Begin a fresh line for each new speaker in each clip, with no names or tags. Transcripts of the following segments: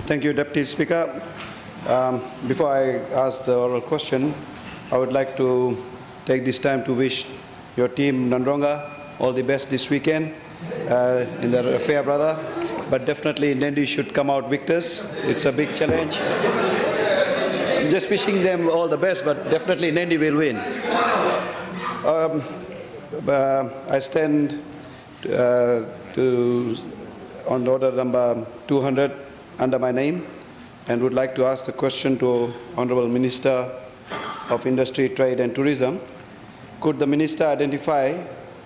Thank you, Deputy Speaker. Before I ask the oral question, I would like to take this time to wish your team, Nandronga, all the best this weekend in the affair, brother. But definitely, Nandi should come out victors. It's a big challenge. I'm just wishing them all the best, but definitely Nandi will win. I stand on order number 200 under my name and would like to ask the question to Honourable Minister of Industry, Trade and Tourism. Could the Minister identify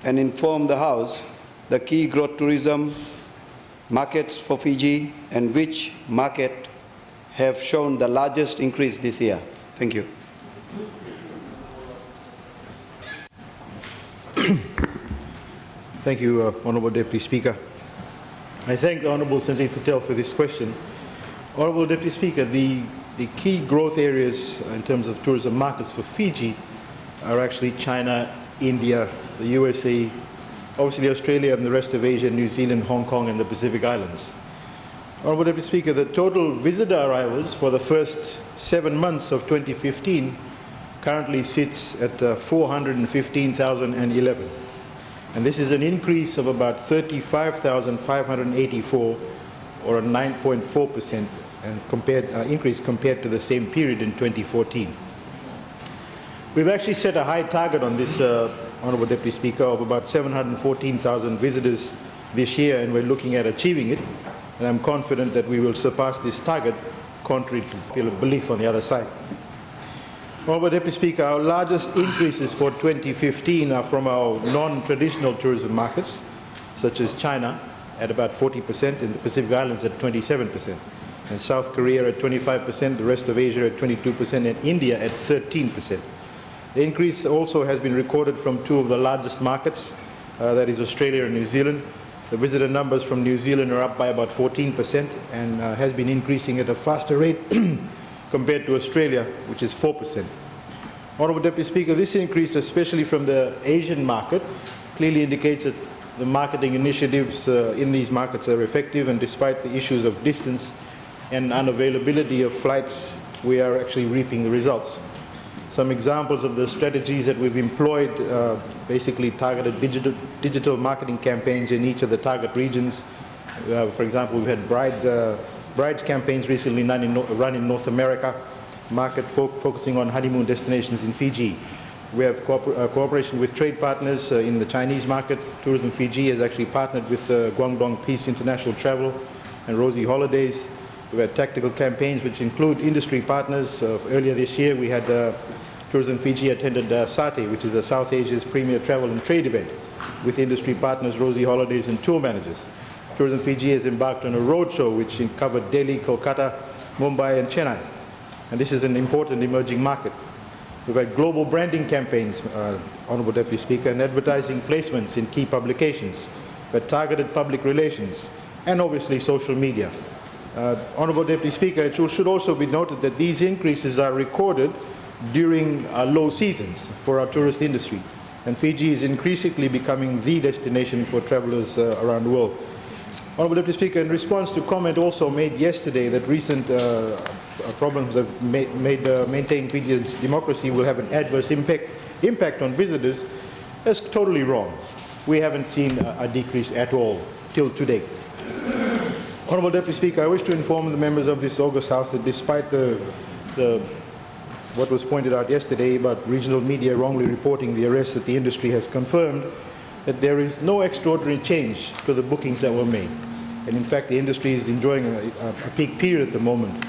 and inform the House the key growth tourism markets for Fiji and which market have shown the largest increase this year? Thank you.
Thank you, Honourable Deputy Speaker. I thank the Honourable Sanjay Patel for this question. Honourable Deputy Speaker, the key growth areas in terms of tourism markets for Fiji are actually China, India, the USA, obviously Australia and the rest of Asia, New Zealand, Hong Kong and the Pacific Islands. Honourable Deputy Speaker, the total visitor arrivals for the first 7 months of 2015 currently sits at 415,011. And this is an increase of about 35,584, or a 9.4% and increase compared to the same period in 2014. We've actually set a high target on this, Honourable Deputy Speaker, of about 714,000 visitors this year, and we're looking at achieving it. And I'm confident that we will surpass this target, contrary to popular belief on the other side. Honourable Deputy Speaker, our largest increases for 2015 are from our non-traditional tourism markets, such as China at about 40%, and the Pacific Islands at 27%, and South Korea at 25%, the rest of Asia at 22%, and India at 13%. The increase also has been recorded from two of the largest markets, that is Australia and New Zealand. The visitor numbers from New Zealand are up by about 14% and has been increasing at a faster rate compared to Australia, which is 4%. Honourable Deputy Speaker, this increase, especially from the Asian market, clearly indicates that the marketing initiatives in these markets are effective, and despite the issues of distance and unavailability of flights, we are actually reaping the results. Some examples of the strategies that we've employed, basically targeted digital marketing campaigns in each of the target regions. For example, we've had brides campaigns recently run in North America market, focusing on honeymoon destinations in Fiji. We have cooperation with trade partners in the Chinese market. Tourism Fiji has actually partnered with Guangdong Peace International Travel and Rosy Holidays. We've had tactical campaigns which include industry partners. Earlier this year we had Tourism Fiji attended SATE, which is the South Asia's premier travel and trade event, with industry partners Rosy Holidays and tour managers. Tourism Fiji has embarked on a roadshow which covered Delhi, Kolkata, Mumbai and Chennai. And this is an important emerging market. We've had global branding campaigns, Honourable Deputy Speaker, and advertising placements in key publications, but targeted public relations, and obviously social media. Honourable Deputy Speaker, it should also be noted that these increases are recorded during low seasons for our tourist industry, and Fiji is increasingly becoming the destination for travellers around the world. Honourable Deputy Speaker, in response to comment also made yesterday that recent problems have maintained Fiji's democracy will have an adverse impact on visitors, that's totally wrong. We haven't seen a decrease at all till today. Honourable Deputy Speaker, I wish to inform the members of this August House that despite what was pointed out yesterday about regional media wrongly reporting the arrests that the industry has confirmed, that there is no extraordinary change to the bookings that were made. And in fact, the industry is enjoying a peak period at the moment.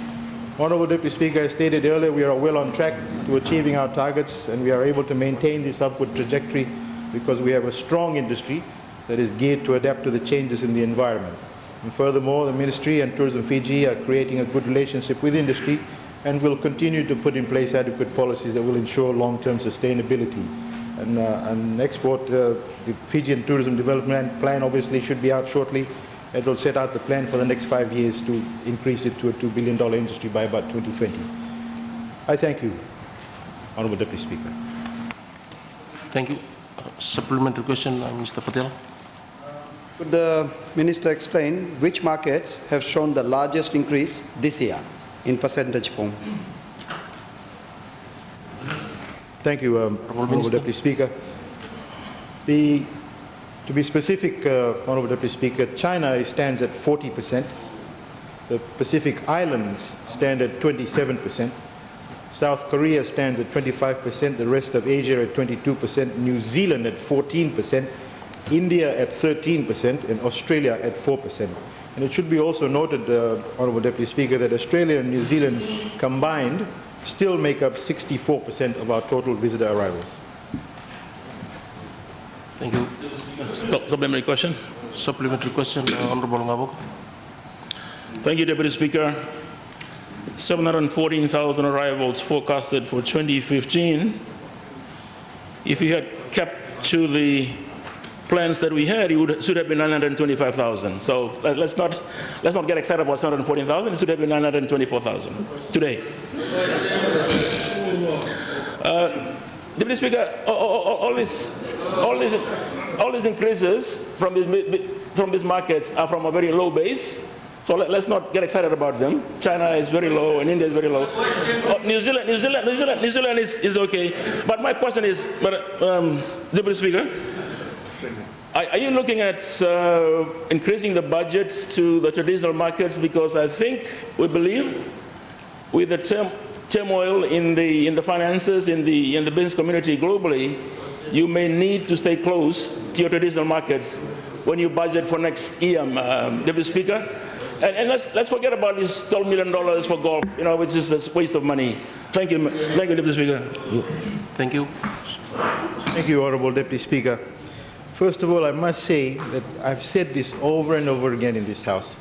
Honourable Deputy Speaker, as stated earlier, we are well on track to achieving our targets, and we are able to maintain this upward trajectory because we have a strong industry that is geared to adapt to the changes in the environment. And furthermore, the Ministry and Tourism Fiji are creating a good relationship with industry and will continue to put in place adequate policies that will ensure long-term sustainability. And export, the Fijian Tourism Development Plan obviously should be out shortly. It will set out the plan for the next 5 years to increase it to a $2 billion industry by about 2020. I thank you, Honourable Deputy Speaker.
Thank you. Supplementary question, Mr. Patel.
Could the Minister explain which markets have shown the largest increase this year in percentage form?
Thank you, Honourable Deputy Speaker. To be specific, Honourable Deputy Speaker, China stands at 40%. The Pacific Islands stand at 27%. South Korea stands at 25%, the rest of Asia at 22%, New Zealand at 14%, India at 13%, and Australia at 4%. And it should be also noted, Honourable Deputy Speaker, that Australia and New Zealand combined still make up 64% of our total visitor arrivals.
Thank you. Supplementary question. Supplementary question, Honourable Ngabok.
Thank you, Deputy Speaker. 714,000 arrivals forecasted for 2015. If you had kept to the plans that we had, it should have been 925,000. So let's not get excited about 714,000. It should have been 924,000 today. Deputy Speaker, all these increases from these markets are from a very low base. So let's not get excited about them. China is very low and India is very low. New Zealand is okay. But my question is, Deputy Speaker, are you looking at increasing the budgets to the traditional markets? Because I think we believe with the turmoil in the finances in the business community globally, you may need to stay close to your traditional markets when you budget for next year, Deputy Speaker. And let's forget about this $12 million for golf, which is a waste of money. Thank you, Deputy Speaker.
Thank you.
Thank you, Honourable Deputy Speaker. First of all, I must say that I've said this over and over again in this House.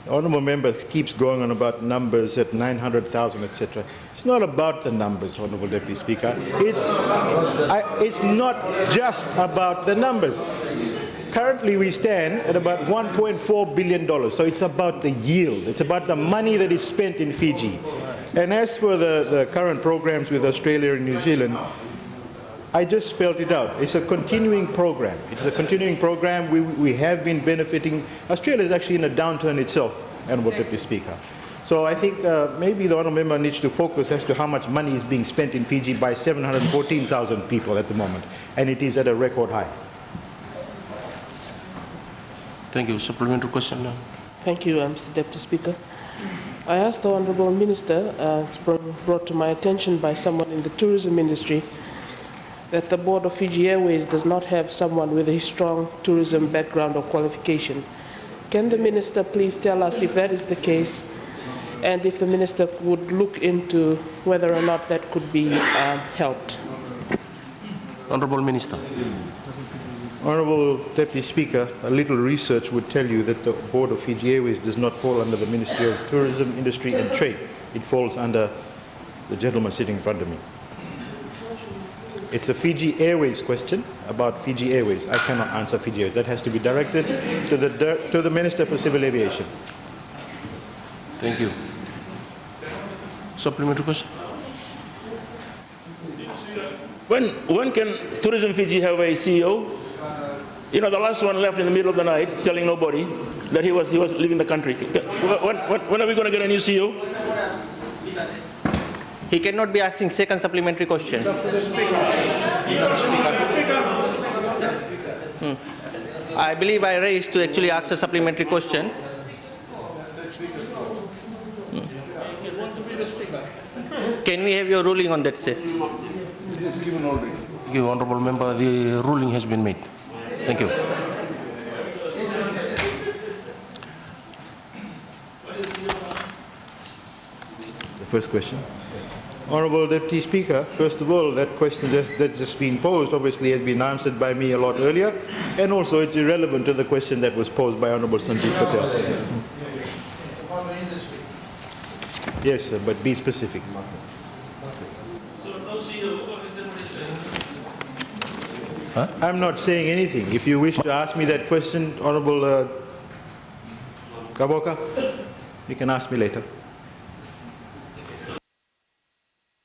The Honourable Member keeps going on about numbers at 900,000, etc. It's not about the numbers, Honourable Deputy Speaker. It's not just about the numbers. Currently, we stand at about $1.4 billion, so it's about the yield. It's about the money that is spent in Fiji. And as for the current programs with Australia and New Zealand, I just spelled it out. It's a continuing program. It's a continuing program. We have been benefiting. Australia is actually in a downturn itself, Honourable Deputy Speaker. So I think maybe the Honourable Member needs to focus as to how much money is being spent in Fiji by 714,000 people at the moment, and it is at a record high.
Thank you. Supplementary question now.
Thank you, Mr. Deputy Speaker. I asked the Honourable Minister, it's brought to my attention by someone in the tourism industry, that the Board of Fiji Airways does not have someone with a strong tourism background or qualification. Can the Minister please tell us if that is the case, and if the Minister would look into whether or not that could be helped?
Honourable Minister.
Honourable Deputy Speaker, a little research would tell you that the Board of Fiji Airways does not fall under the Ministry of Tourism, Industry and Trade. It falls under the gentleman sitting in front of me. It's a Fiji Airways question about Fiji Airways. I cannot answer Fiji Airways. That has to be directed to the Minister for Civil Aviation.
Thank you. Supplementary question.
When can Tourism Fiji have a CEO? The last one left in the middle of the night, telling nobody that he was leaving the country. When are we going to get a new CEO?
He cannot be asking second supplementary question. I believe I raised to actually ask a supplementary question. Can we have your ruling on that, sir?
Thank you, Honourable Member. The ruling has been made. Thank you.
The first question. Honourable Deputy Speaker, first of all, that question that's just been posed obviously has been answered by me a lot earlier, and also it's irrelevant to the question that was posed by Honourable Sanjeev Patel. Yes, sir, but be specific.
Huh?
I'm not saying anything. If you wish to ask me that question, Honourable Kaboka, you can ask me later.